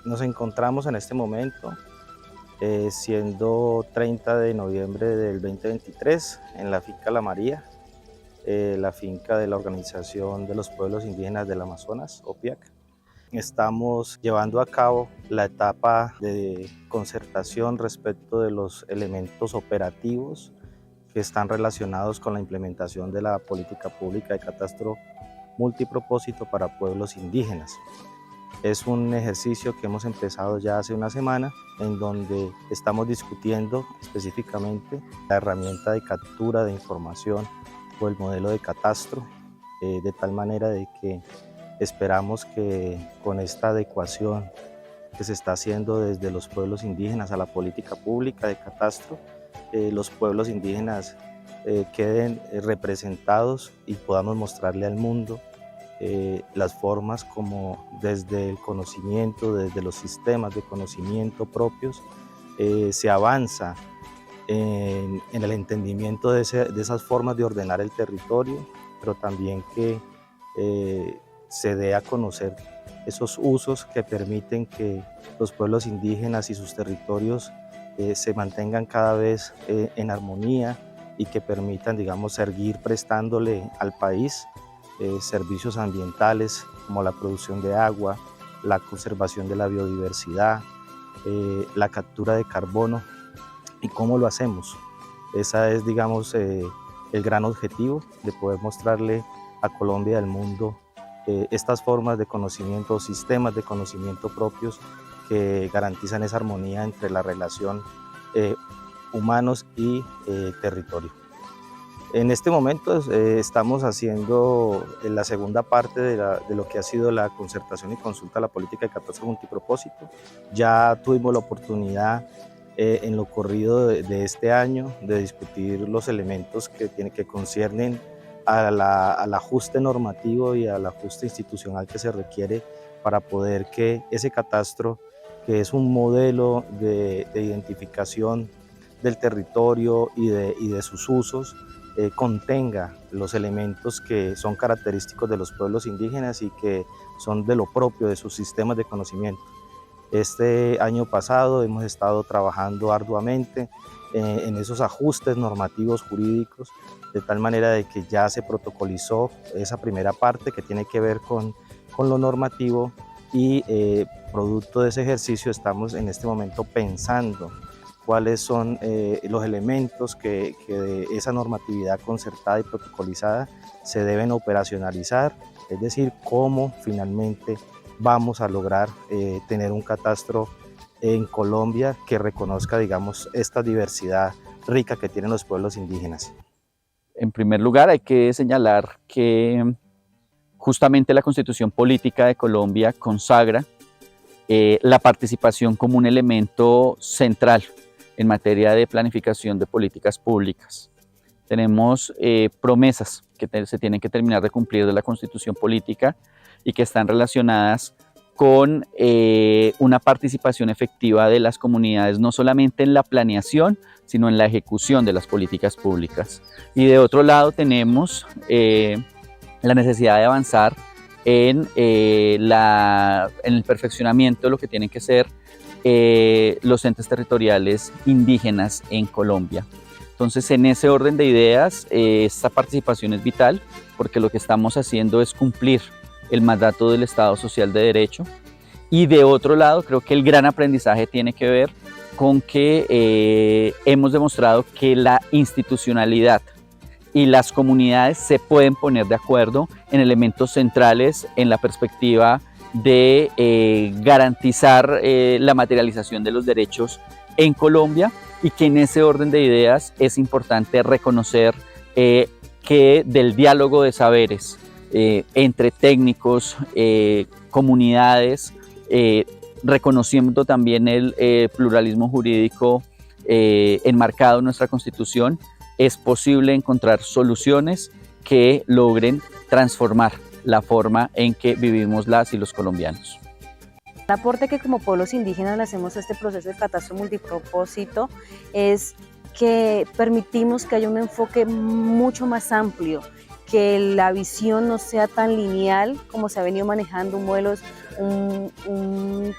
Nos encontramos en este momento, siendo 30 de noviembre del 2023, en la finca La María, la finca de la Organización de los Pueblos Indígenas del Amazonas, OPIAC. Estamos llevando a cabo la etapa de concertación respecto de los elementos operativos que están relacionados con la implementación de la política pública de catastro multipropósito para pueblos indígenas. Es un ejercicio que hemos empezado ya hace una semana, en donde estamos discutiendo específicamente la herramienta de captura de información o el modelo de catastro, de tal manera de que esperamos que con esta adecuación que se está haciendo desde los pueblos indígenas a la política pública de catastro, los pueblos indígenas queden representados y podamos mostrarle al mundo las formas como desde el conocimiento, desde los sistemas de conocimiento propios, se avanza en el entendimiento de esas formas de ordenar el territorio, pero también que se dé a conocer esos usos que permiten que los pueblos indígenas y sus territorios se mantengan cada vez en armonía y que permitan, digamos, seguir prestándole al país servicios ambientales como la producción de agua, la conservación de la biodiversidad, la captura de carbono. ¿Y cómo lo hacemos? Ese es, digamos, el gran objetivo de poder mostrarle a Colombia y al mundo estas formas de conocimiento, sistemas de conocimiento propios que garantizan esa armonía entre la relación humanos y territorio. En este momento estamos haciendo la segunda parte de lo que ha sido la concertación y consulta a la política de catastro multipropósito. Ya tuvimos la oportunidad en lo corrido de este año de discutir los elementos que conciernen al ajuste normativo y al ajuste institucional que se requiere para poder que ese catastro, que es un modelo de identificación del territorio y de sus usos, contenga los elementos que son característicos de los pueblos indígenas y que son de lo propio de sus sistemas de conocimiento. Este año pasado hemos estado trabajando arduamente en esos ajustes normativos jurídicos, de tal manera de que ya se protocolizó esa primera parte que tiene que ver con lo normativo y producto de ese ejercicio estamos en este momento pensando cuáles son los elementos que de esa normatividad concertada y protocolizada se deben operacionalizar, es decir, cómo finalmente vamos a lograr tener un catastro en Colombia que reconozca, digamos, esta diversidad rica que tienen los pueblos indígenas. En primer lugar, hay que señalar que justamente la Constitución Política de Colombia consagra la participación como un elemento central en materia de planificación de políticas públicas. Tenemos promesas que se tienen que terminar de cumplir de la Constitución Política y que están relacionadas con una participación efectiva de las comunidades, no solamente en la planeación, sino en la ejecución de las políticas públicas. Y de otro lado tenemos la necesidad de avanzar en el perfeccionamiento de lo que tienen que ser los entes territoriales indígenas en Colombia. Entonces, en ese orden de ideas, esta participación es vital porque lo que estamos haciendo es cumplir el mandato del Estado Social de Derecho. Y de otro lado, creo que el gran aprendizaje tiene que ver con que hemos demostrado que la institucionalidad y las comunidades se pueden poner de acuerdo en elementos centrales en la perspectiva de garantizar la materialización de los derechos en Colombia, y que en ese orden de ideas es importante reconocer que del diálogo de saberes entre técnicos, comunidades, reconociendo también el pluralismo jurídico enmarcado en nuestra Constitución, es posible encontrar soluciones que logren transformar la forma en que vivimos las y los colombianos. El aporte que como pueblos indígenas le hacemos a este proceso de catastro multipropósito es que permitimos que haya un enfoque mucho más amplio que la visión no sea tan lineal como se ha venido manejando un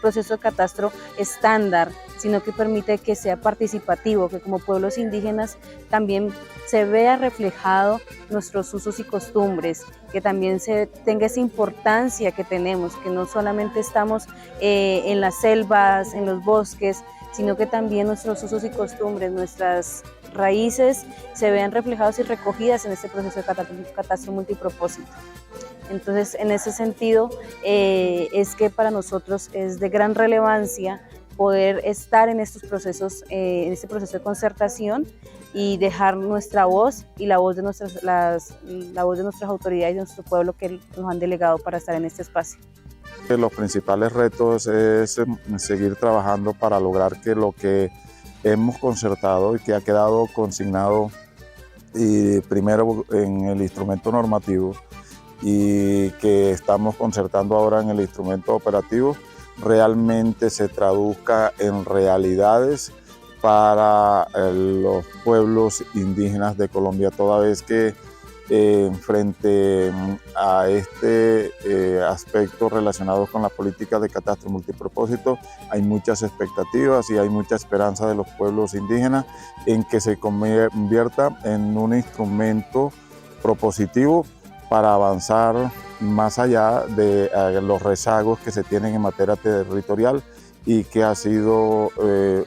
proceso de catastro estándar, sino que permite que sea participativo, que como pueblos indígenas también se vea reflejado nuestros usos y costumbres, que también se tenga esa importancia que tenemos, que no solamente estamos en las selvas, en los bosques, sino que también nuestros usos y costumbres, nuestras raíces se vean reflejados y recogidas en este proceso de catastro multipropósito. Entonces, en ese sentido, es que para nosotros es de gran relevancia poder estar en estos procesos, en este proceso de concertación y dejar nuestra voz y la voz de nuestras autoridades y de nuestro pueblo que nos han delegado para estar en este espacio. Los principales retos es seguir trabajando para lograr que lo que hemos concertado y que ha quedado consignado y primero en el instrumento normativo y que estamos concertando ahora en el instrumento operativo realmente se traduzca en realidades para los pueblos indígenas de Colombia, toda vez que frente a este aspecto relacionado con la política de catastro multipropósito hay muchas expectativas y hay mucha esperanza de los pueblos indígenas en que se convierta en un instrumento propositivo para avanzar más allá de los rezagos que se tienen en materia territorial y que ha sido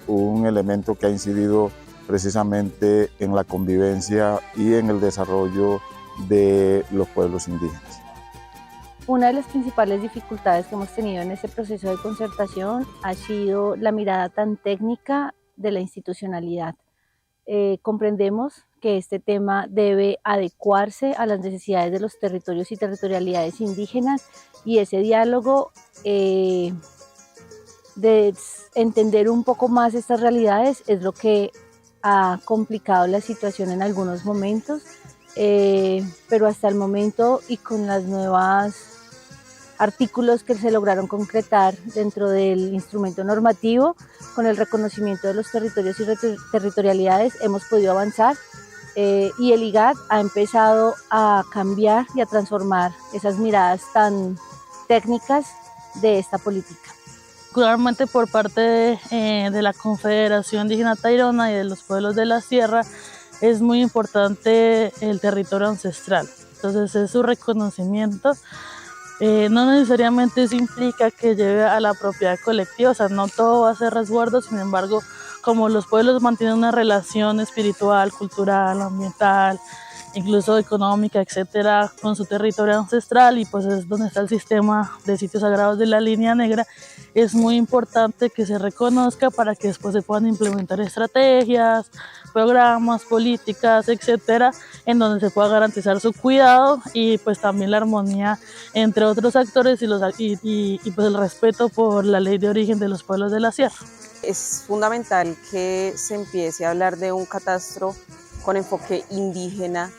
un elemento que ha incidido precisamente en la convivencia y en el desarrollo de los pueblos indígenas. Una de las principales dificultades que hemos tenido en este proceso de concertación ha sido la mirada tan técnica de la institucionalidad. Comprendemos que este tema debe adecuarse a las necesidades de los territorios y territorialidades indígenas y ese diálogo de entender un poco más estas realidades es lo que ha complicado la situación en algunos momentos, pero hasta el momento y con las nuevas artículos que se lograron concretar dentro del instrumento normativo, con el reconocimiento de los territorios y territorialidades hemos podido avanzar y el IGAD ha empezado a cambiar y a transformar esas miradas tan técnicas de esta política. Particularmente por parte de la Confederación Indígena Tairona y de los pueblos de la sierra, es muy importante el territorio ancestral. Entonces es su reconocimiento. No necesariamente eso implica que lleve a la propiedad colectiva, o sea, no todo va a ser resguardo, sin embargo, como los pueblos mantienen una relación espiritual, cultural, ambiental, incluso económica, etcétera, con su territorio ancestral, y pues es donde está el sistema de sitios sagrados de la Línea Negra, es muy importante que se reconozca para que después se puedan implementar estrategias, programas, políticas, etcétera, en donde se pueda garantizar su cuidado y pues también la armonía entre otros actores y pues el respeto por la ley de origen de los pueblos de la sierra. Es fundamental que se empiece a hablar de un catastro con enfoque indígena,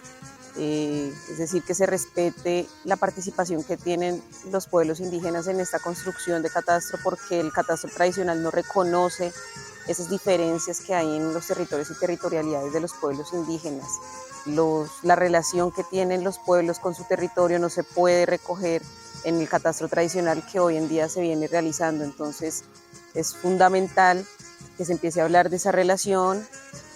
es decir, que se respete la participación que tienen los pueblos indígenas en esta construcción de catastro, porque el catastro tradicional no reconoce esas diferencias que hay en los territorios y territorialidades de los pueblos indígenas. La relación que tienen los pueblos con su territorio no se puede recoger en el catastro tradicional que hoy en día se viene realizando. Entonces es fundamental que se empiece a hablar de esa relación,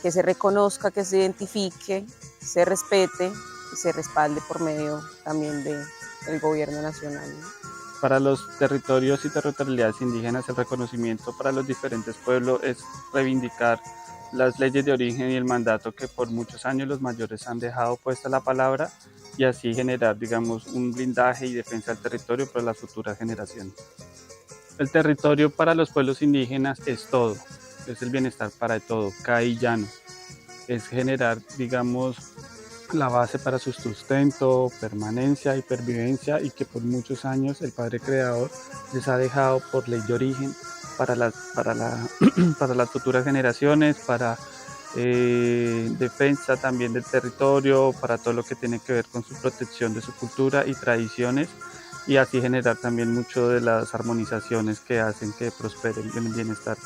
que se reconozca, que se identifique, se respete y se respalde por medio también del gobierno nacional, ¿no? Para los territorios y territorialidades indígenas, el reconocimiento para los diferentes pueblos es reivindicar las leyes de origen y el mandato que por muchos años los mayores han dejado puesta la palabra y así generar, digamos, un blindaje y defensa del territorio para las futuras generaciones. El territorio para los pueblos indígenas es todo, es el bienestar para todo, CAI y llano. Es generar, digamos, la base para su sustento, permanencia y pervivencia, y que por muchos años el Padre Creador les ha dejado por ley de origen para las futuras generaciones, para defensa también del territorio, para todo lo que tiene que ver con su protección de su cultura y tradiciones, y así generar también mucho de las armonizaciones que hacen que prosperen en el bienestar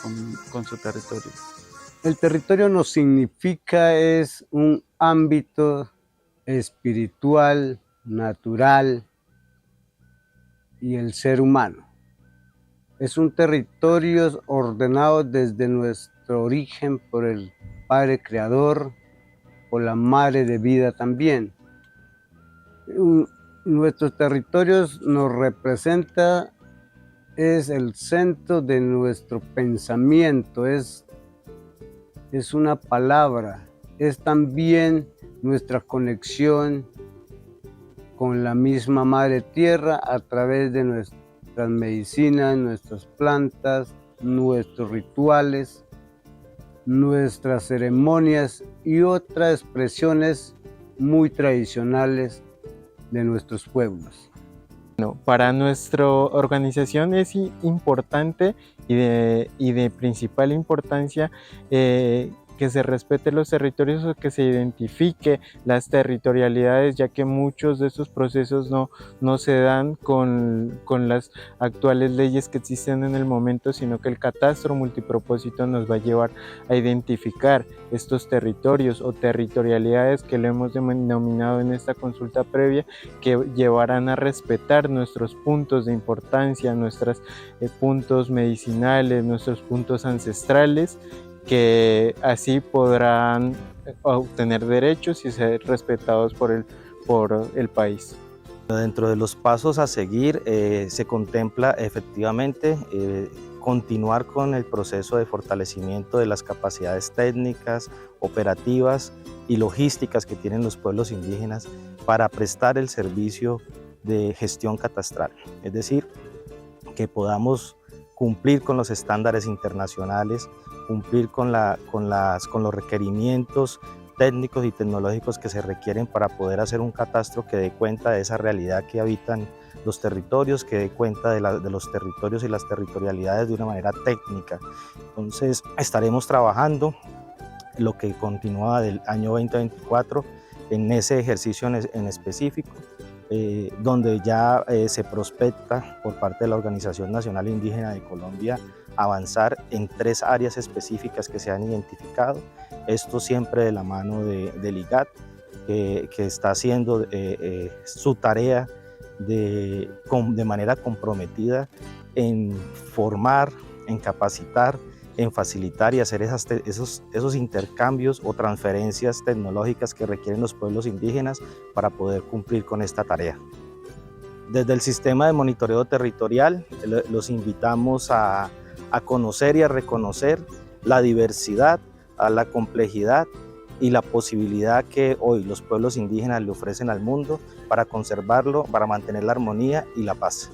con su territorio. El territorio nos significa es un ámbito espiritual, natural y el ser humano. Es un territorio ordenado desde nuestro origen por el Padre Creador, por la Madre de Vida también. Nuestros territorios nos representa, es el centro de nuestro pensamiento, es una palabra, es también nuestra conexión con la misma Madre Tierra a través de nuestras medicinas, nuestras plantas, nuestros rituales, nuestras ceremonias y otras expresiones muy tradicionales de nuestros pueblos. Bueno, para nuestra organización es importante y de principal importancia que se respete los territorios o que se identifique las territorialidades, ya que muchos de estos procesos no se dan con las actuales leyes que existen en el momento, sino que el catastro multipropósito nos va a llevar a identificar estos territorios o territorialidades que lo hemos denominado en esta consulta previa, que llevarán a respetar nuestros puntos de importancia, nuestros puntos medicinales, nuestros puntos ancestrales, que así podrán obtener derechos y ser respetados por el país. Dentro de los pasos a seguir se contempla efectivamente continuar con el proceso de fortalecimiento de las capacidades técnicas, operativas y logísticas que tienen los pueblos indígenas para prestar el servicio de gestión catastral, es decir, que podamos cumplir con los estándares internacionales, cumplir con los requerimientos técnicos y tecnológicos que se requieren para poder hacer un catastro que dé cuenta de esa realidad que habitan los territorios, que dé cuenta de los territorios y las territorialidades de una manera técnica. Entonces estaremos trabajando lo que continúa del año 2024 en ese ejercicio en específico, donde ya se prospecta por parte de la Organización Nacional Indígena de Colombia avanzar en 3 áreas específicas que se han identificado. Esto siempre de la mano del IGAT, que está haciendo su tarea de manera comprometida en formar, en capacitar, en facilitar y hacer esos intercambios o transferencias tecnológicas que requieren los pueblos indígenas para poder cumplir con esta tarea. Desde el sistema de monitoreo territorial los invitamos a conocer y a reconocer la diversidad, a la complejidad y la posibilidad que hoy los pueblos indígenas le ofrecen al mundo para conservarlo, para mantener la armonía y la paz.